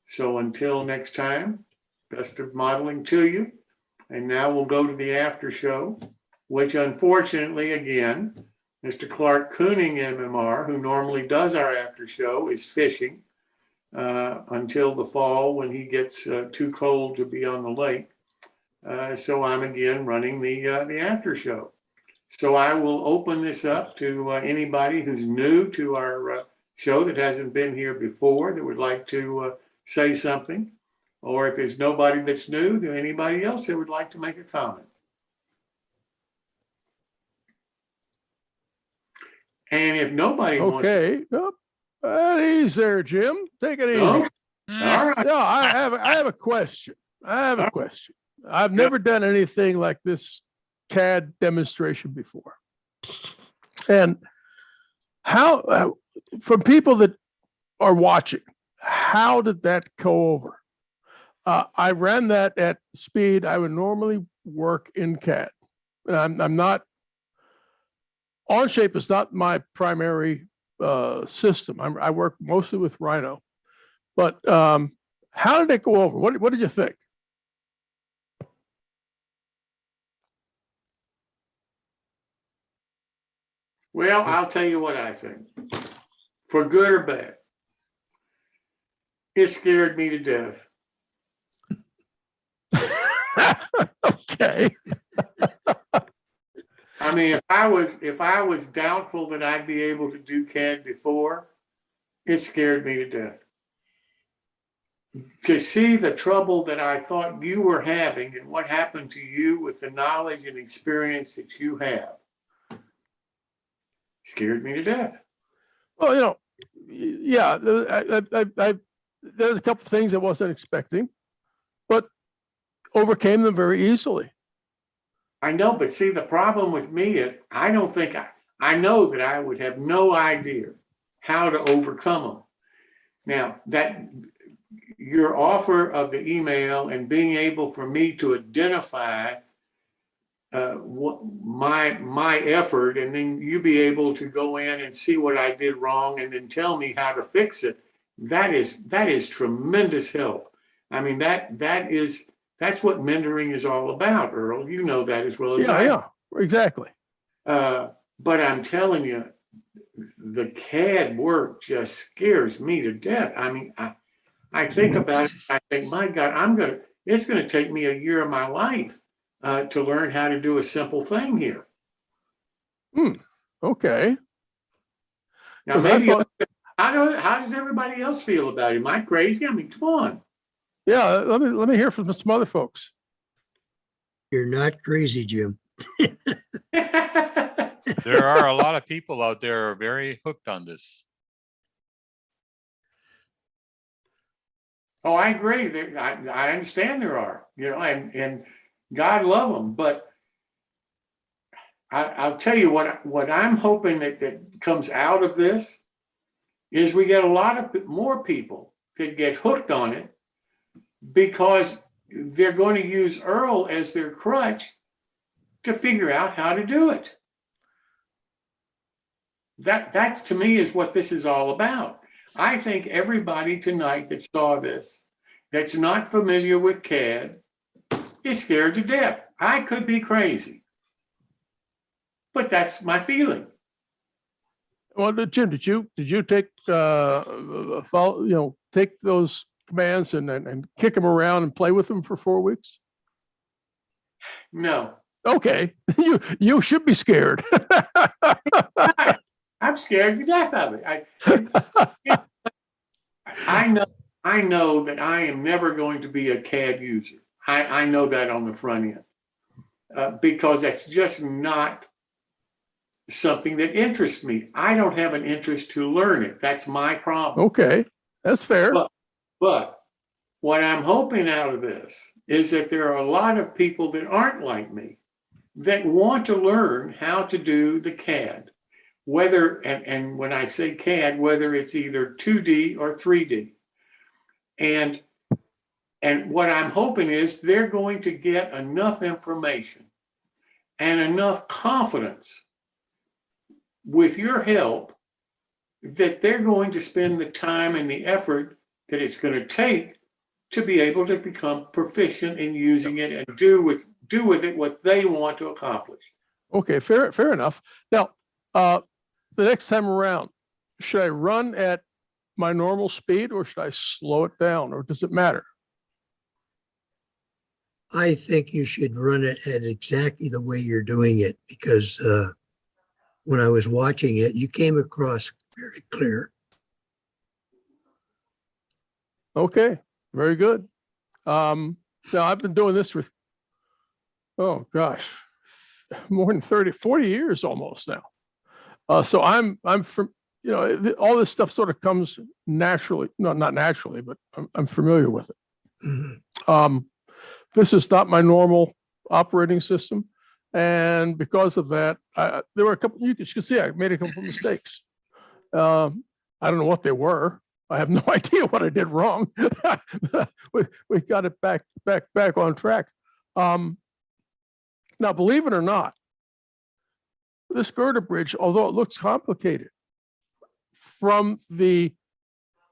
So until next time, best of modeling to you. And now we'll go to the after show, which unfortunately, again, Mr. Clark Kooning, MMR, who normally does our after show, is fishing until the fall when he gets too cold to be on the lake. So I'm again running the after show. So I will open this up to anybody who's new to our show that hasn't been here before that would like to say something. Or if there's nobody that's new, to anybody else that would like to make a comment. And if nobody wants Okay. Nope. At ease there, Jim. Take it easy. no? All right. No, I have a question. I've never done anything like this CAD demonstration before. And how, for people that are watching, how did that go over? I ran that at speed I would normally work in CAD. And I'm not, Onshape is not my primary system. I work mostly with Rhino. But how did it go over? What did you think? Well, I'll tell you what I think. For good or bad, it scared me to death. Okay. I mean, if I was doubtful that I'd be able to do CAD before, it scared me to death. To see the trouble that I thought you were having and what happened to you with the knowledge and experience that you have scared me to death. Well, you know, yeah, there's a couple of things I wasn't expecting, but overcame them very easily. I know, but see, the problem with me is I don't think I know that I would have no idea how to overcome them. Now, that your offer of the email and being able for me to identify what my effort, and then you be able to go in and see what I did wrong and then tell me how to fix it. That is tremendous help. I mean, that's what mentoring is all about, Earl. You know that as well as I do. Yeah, exactly. But I'm telling you, the CAD work just scares me to death. I mean, I think about it. I think, my God, it's going to take me a year of my life to learn how to do a simple thing here. Okay. Now, maybe how does everybody else feel about it? Am I crazy? I mean, come on. Yeah, let me hear from some other folks. You're not crazy, Jim. There are a lot of people out there who are very hooked on this. Oh, I agree. I understand there are, you know, and God love them. But I'll tell you what I'm hoping that comes out of this is we get a lot of more people that get hooked on it because they're going to use Earl as their crutch to figure out how to do it. That to me is what this is all about. I think everybody tonight that saw this, that's not familiar with CAD, is scared to death. I could be crazy, but that's my feeling. Well, Jim, did you take take those commands and kick them around and play with them for 4 weeks? No. Okay, you should be scared. I'm scared to death of it. I know that I am never going to be a CAD user. I know that on the front end because that's just not something that interests me. I don't have an interest to learn it. That's my problem. Okay, that's fair. But what I'm hoping out of this is that there are a lot of people that aren't like me that want to learn how to do the CAD, whether, and when I say CAD, whether it's either 2D or 3D. And what I'm hoping is they're going to get enough information and enough confidence with your help that they're going to spend the time and the effort that it's going to take to be able to become proficient in using it and do with it what they want to accomplish. Okay, fair enough. Now, the next time around, should I run at my normal speed or should I slow it down, or does it matter? I think you should run it at exactly the way you're doing it because when I was watching it, you came across very clear. Okay, very good. Now I've been doing this for, oh gosh, more than 40 years almost now. So I'm from, all this stuff sort of comes naturally. No, not naturally, but I'm familiar with it. Mhm. This is not my normal operating system. And because of that, there were a couple, you can see I made a couple of mistakes. I don't know what they were. I have no idea what I did wrong. we got it back on track. Now, believe it or not, this girder bridge, although it looks complicated, from the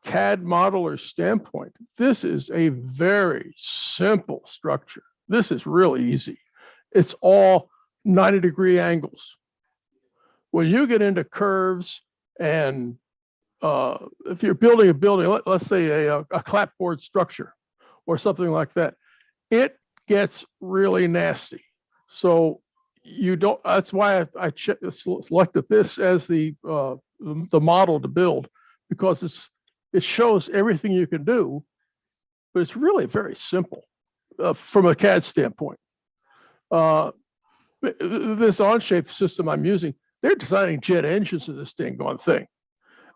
CAD modeler standpoint, this is a very simple structure. This is really easy. It's all 90-degree angles. When you get into curves and if you're building a building, let's say a clapboard structure or something like that, it gets really nasty. So you don't, that's why I selected this as the model to build, because it shows everything you can do, but it's really very simple from a CAD standpoint. This Onshape system I'm using, they're designing jet engines in this thing. I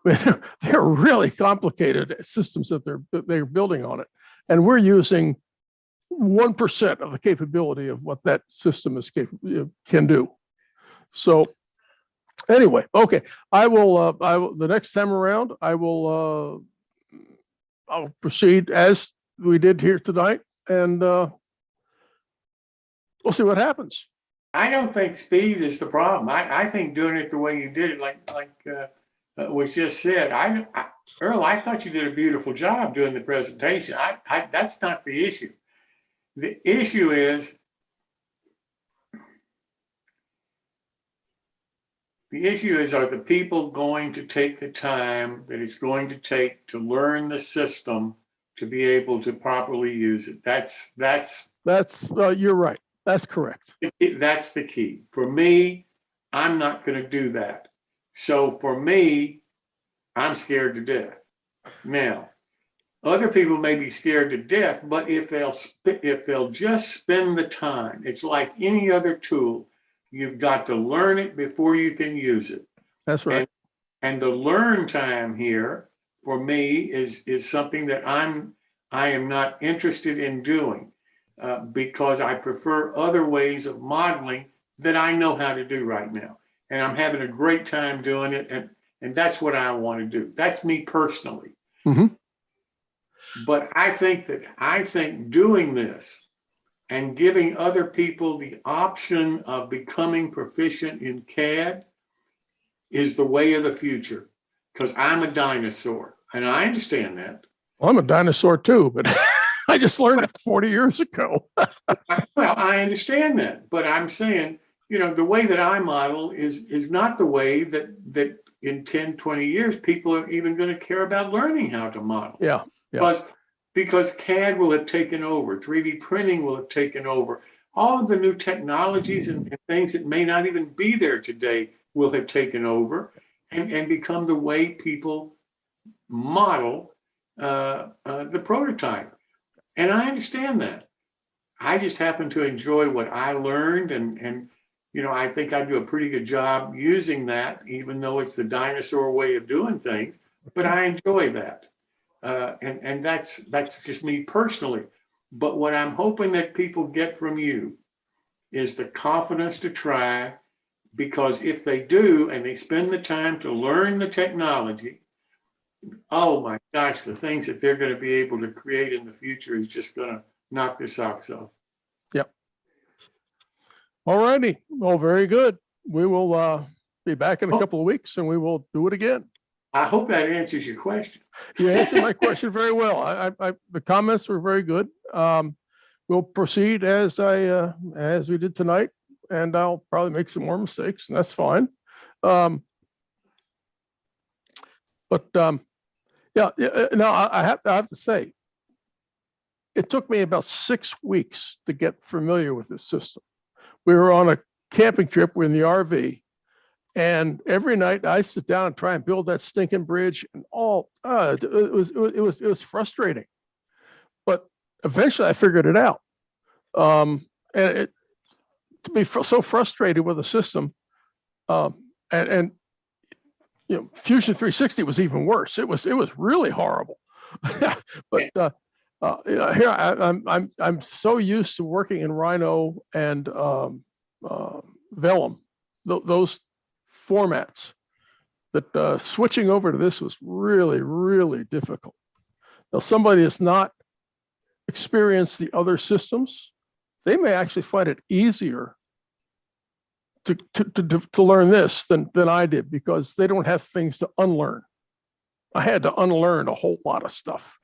mean, they're really complicated systems that they're building on it, and we're using 1% of the capability of what that system can do. So anyway, okay, I will the next time around, I'll proceed as we did here tonight, and we'll see what happens. I don't think speed is the problem. I think doing it the way you did it, like was just said. Earl, I thought you did a beautiful job doing the presentation. That's not the issue. The issue is are the people going to take the time that it's going to take to learn the system to be able to properly use it? That's You're right. That's correct. That's the key. For me, I'm not going to do that. So for me, I'm scared to death. Now, other people may be scared to death, but if they'll just spend the time, it's like any other tool. You've got to learn it before you can use it. That's right. And the learn time here for me is something that I am not interested in doing because I prefer other ways of modeling that I know how to do right now. And I'm having a great time doing it. And that's what I want to do. That's me personally. Mm-hmm. But I think doing this and giving other people the option of becoming proficient in CAD is the way of the future, because I'm a dinosaur and I understand that. Well, I'm a dinosaur too, but I just learned it 40 years ago. Well, I understand that, but I'm saying, the way that I model is not the way that in 10, 20 years, people are even going to care about learning how to model. Yeah. Because CAD will have taken over, 3D printing will have taken over. All of the new technologies and things that may not even be there today will have taken over and become the way people model the prototype. And I understand that. I just happen to enjoy what I learned and I think I do a pretty good job using that, even though it's the dinosaur way of doing things, but I enjoy that. And that's just me personally. But what I'm hoping that people get from you is the confidence to try, because if they do and they spend the time to learn the technology, oh my gosh, the things that they're going to be able to create in the future is just going to knock their socks off. Yep. All righty. Well, very good. We will be back in a couple of weeks and we will do it again. I hope that answers your question. You answered my question very well. The comments were very good. We'll proceed as we did tonight, and I'll probably make some more mistakes, and that's fine. No, I have to say, it took me about 6 weeks to get familiar with this system. We were on a camping trip, we're in the RV, and every night I sit down and try and build that stinking bridge, and it was frustrating. But eventually I figured it out. To be so frustrated with the system, and Fusion 360 was even worse. It was really horrible. But here I'm so used to working in Rhino and Vellum, those formats, that switching over to this was really, really difficult. Now, somebody that's not experienced the other systems, they may actually find it easier to learn this than I did, because they don't have things to unlearn. I had to unlearn a whole lot of stuff.